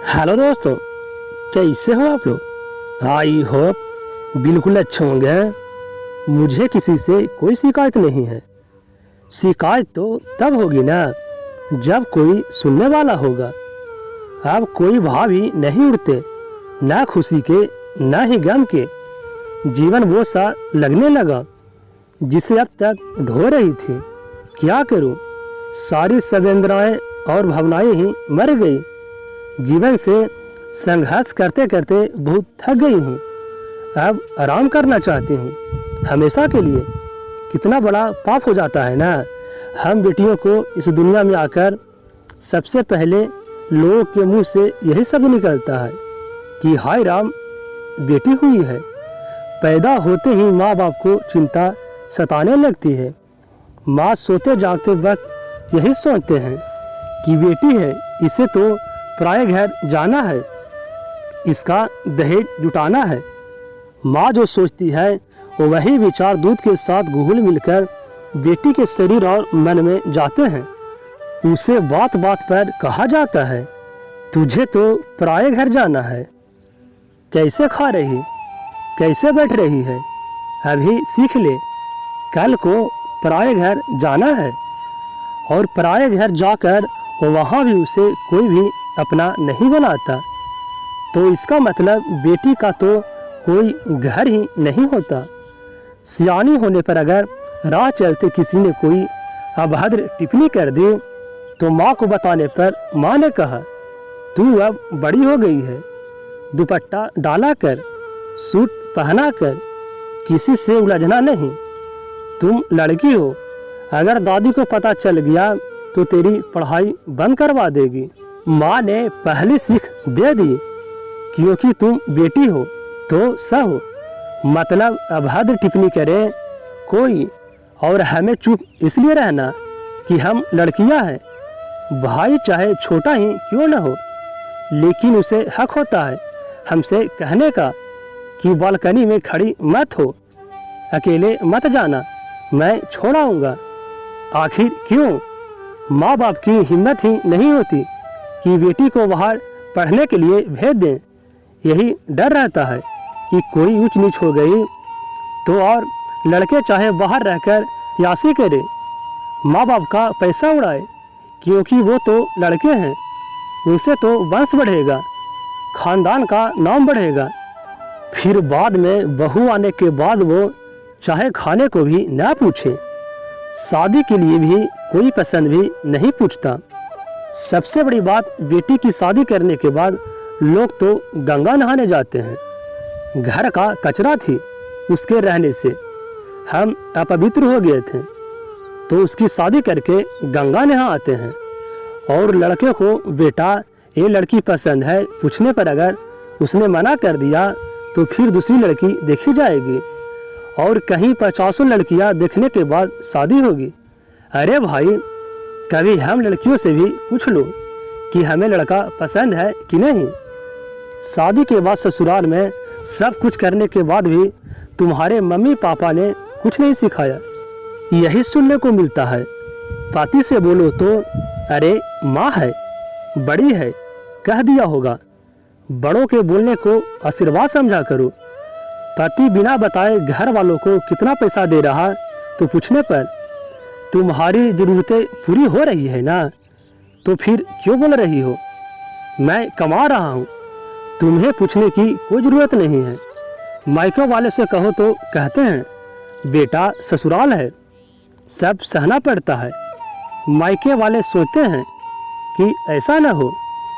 Hello दोस्तों, कैसे हो आप लोग। आई होप बिल्कुल अच्छे होंगे। मुझे किसी से कोई शिकायत नहीं है। शिकायत तो तब होगी ना जब कोई सुनने वाला होगा। अब कोई भाव ही नहीं उड़ते, ना खुशी के ना ही गम के। जीवन वो सा लगने लगा जिसे अब तक ढो रही थी। क्या करूं, सारी संवेदनाएं और भावनाएं ही मर गई। जीवन से संघर्ष करते करते बहुत थक गई हूँ। अब आराम करना चाहती हूँ हमेशा के लिए। कितना बड़ा पाप हो जाता है ना। हम बेटियों को इस दुनिया में आकर सबसे पहले लोगों के मुंह से यही शब्द निकलता है कि हाय राम, बेटी हुई है। पैदा होते ही माँ बाप को चिंता सताने लगती है। माँ सोते जागते बस यही सोचते हैं कि बेटी है, इसे तो पराए घर जाना है, इसका दहेज जुटाना है। माँ जो सोचती है वो वही विचार दूध के साथ घुल मिलकर बेटी के शरीर और मन में जाते हैं। उसे बात बात पर कहा जाता है, तुझे तो पराए घर जाना है। कैसे खा रही, कैसे बैठ रही है, अभी सीख ले। कल को पराए घर जाना है और पराए घर जाकर वहाँ भी उसे कोई भी अपना नहीं बनाता। तो इसका मतलब बेटी का तो कोई घर ही नहीं होता। सियानी होने पर अगर राह चलते किसी ने कोई अभद्र टिप्पणी कर दी तो माँ को बताने पर माँ ने कहा, तू अब बड़ी हो गई है, दुपट्टा डाला कर, सूट पहना कर, किसी से उलझना नहीं, तुम लड़की हो। अगर दादी को पता चल गया तो तेरी पढ़ाई बंद करवा देगी। माँ ने पहली सीख दे दी, क्योंकि तुम बेटी हो तो सहो। मतलब अभद्र टिप्पणी करे कोई और हमें चुप इसलिए रहना कि हम लड़कियां हैं। भाई चाहे छोटा ही क्यों न हो, लेकिन उसे हक होता है हमसे कहने का कि बालकनी में खड़ी मत हो, अकेले मत जाना, मैं छोड़ आऊँगा। आखिर क्यों माँ बाप की हिम्मत ही नहीं होती कि बेटी को बाहर पढ़ने के लिए भेज दें। यही डर रहता है कि कोई ऊंच नीच हो गई तो और लड़के चाहे बाहर रहकर यासी करे, माँ बाप का पैसा उड़ाए, क्योंकि वो तो लड़के हैं, उनसे तो वंश बढ़ेगा, खानदान का नाम बढ़ेगा। फिर बाद में बहू आने के बाद वो चाहे खाने को भी ना पूछे, शादी के लिए भी कोई पसंद भी नहीं पूछता। सबसे बड़ी बात, बेटी की शादी करने के बाद लोग तो गंगा नहाने जाते हैं। घर का कचरा थी, उसके रहने से हम अपवित्र हो गए थे, तो उसकी शादी करके गंगा नहा आते हैं। और लड़के को बेटा ये लड़की पसंद है पूछने पर अगर उसने मना कर दिया तो फिर दूसरी लड़की देखी जाएगी और कहीं 50 लड़कियां देखने के बाद शादी होगी। अरे भाई, कभी हम लड़कियों से भी पूछ लो कि हमें लड़का पसंद है कि नहीं। शादी के बाद ससुराल में सब कुछ करने के बाद भी तुम्हारे मम्मी पापा ने कुछ नहीं सिखाया। यही सुनने को मिलता है। पति से बोलो तो अरे माँ है, बड़ी है, कह दिया होगा। बड़ों के बोलने को आशीर्वाद समझा करो। पति बिना बताए घर वालों को कितना पैसा दे रहा तो पूछने पर तुम्हारी ज़रूरतें पूरी हो रही है ना, तो फिर क्यों बोल रही हो मैं कमा रहा हूँ। तुम्हें पूछने की कोई ज़रूरत नहीं है। मायके वाले से कहो तो कहते हैं बेटा ससुराल है, सब सहना पड़ता है। मायके वाले सोचते हैं कि ऐसा न हो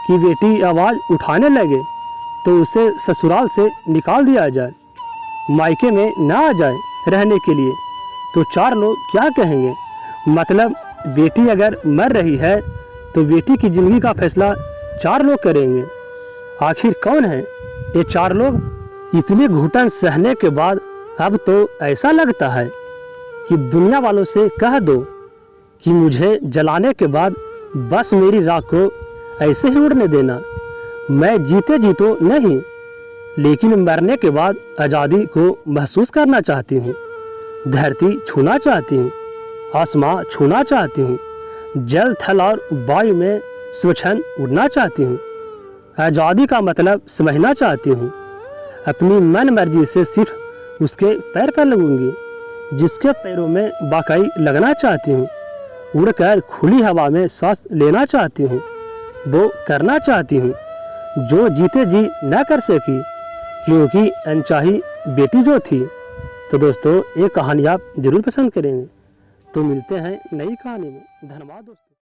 कि बेटी आवाज़ उठाने लगे तो उसे ससुराल से निकाल दिया जाए, मायके में ना आ जाए रहने के लिए, तो चार लोग क्या कहेंगे। मतलब बेटी अगर मर रही है तो बेटी की ज़िंदगी का फैसला चार लोग करेंगे। आखिर कौन है ये चार लोग। इतनी घुटन सहने के बाद अब तो ऐसा लगता है कि दुनिया वालों से कह दो कि मुझे जलाने के बाद बस मेरी राख को ऐसे ही उड़ने देना। मैं जीते जी तो नहीं, लेकिन मरने के बाद आज़ादी को महसूस करना चाहती हूँ। धरती छूना चाहती हूँ, आसमां छूना चाहती हूँ, जल थल और वायु में स्वच्छंद उड़ना चाहती हूँ। आज़ादी का मतलब समझना चाहती हूँ। अपनी मन मर्जी से सिर्फ उसके पैर पर लगूंगी जिसके पैरों में बाकाई लगना चाहती हूँ। उड़कर खुली हवा में सांस लेना चाहती हूँ। वो करना चाहती हूँ जो जीते जी न कर सकी क्योंकि अनचाही बेटी जो थी। तो दोस्तों ये कहानी आप ज़रूर पसंद करेंगे। तो मिलते हैं नई कहानी में। धन्यवाद दोस्तों।